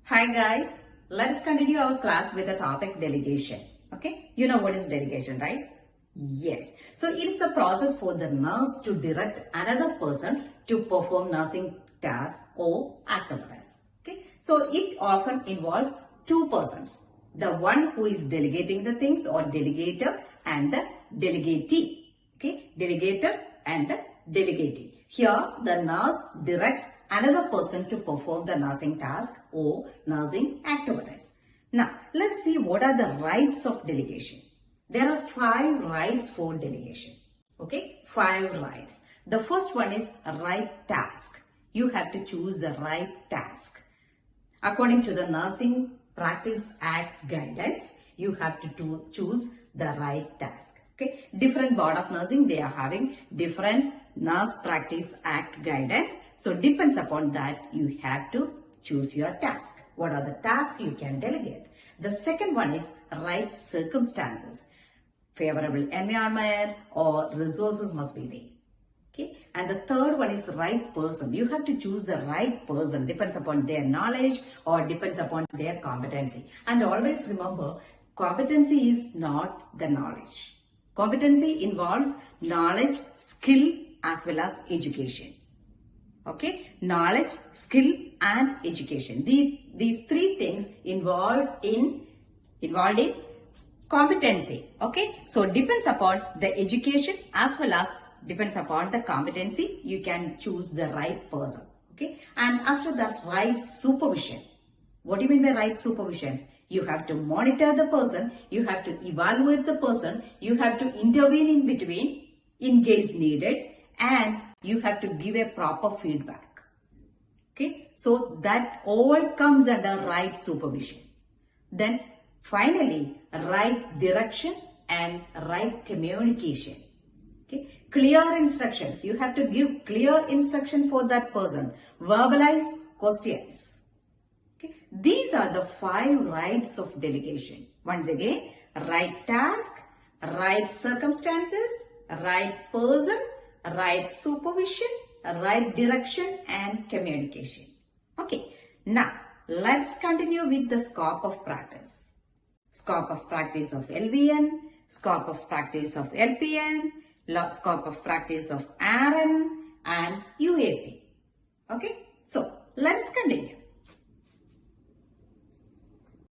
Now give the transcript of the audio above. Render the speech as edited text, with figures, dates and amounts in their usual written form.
Hi guys, let's continue our class with the topic delegation. Okay, you know what is delegation, right? Yes. So it is the process for the nurse to direct another person to perform nursing tasks or activities. Okay, so it often involves two persons. The one who is delegating the things or delegator and the delegatee. Okay, delegator and the delegatee. Here, the nurse directs another person to perform the nursing task or nursing activities. Now, let's see what are the rights of delegation. There are 5 rights for delegation. Okay, 5 rights. The first one is right task. You have to choose the right task. According to the Nursing Practice Act guidance, you have to choose the right task. Okay, different board of nursing, they are having different Nurse Practice Act guidance. So depends upon that, you have to choose your task. What are the tasks you can delegate? The second one is right circumstances. Favorable environment or resources must be there. Okay, and the third one is the right person. You have to choose the right person. Depends upon their knowledge or depends upon their competency. And always remember, competency is not the knowledge. Competency involves knowledge, skill as well as education. Okay, knowledge, skill and education. These 3 things involved in competency. Okay, so depends upon the education as well as depends upon the competency, you can choose the right person. Okay, and after that, right supervision. What do you mean by right supervision? You have to monitor the person, you have to evaluate the person, you have to intervene in between in case needed, and you have to give a proper feedback. Okay, so that all comes under right supervision. Then finally, right direction and right communication. Okay, clear instructions. You have to give clear instruction for that person. Verbalize questions. Okay, these are the 5 rights of delegation. Once again, right task, right circumstances, right person, right supervision, right direction and communication. Okay, now let's continue with the scope of practice. Scope of practice of LVN, scope of practice of LPN, scope of practice of RN and UAP. Okay, so let's continue.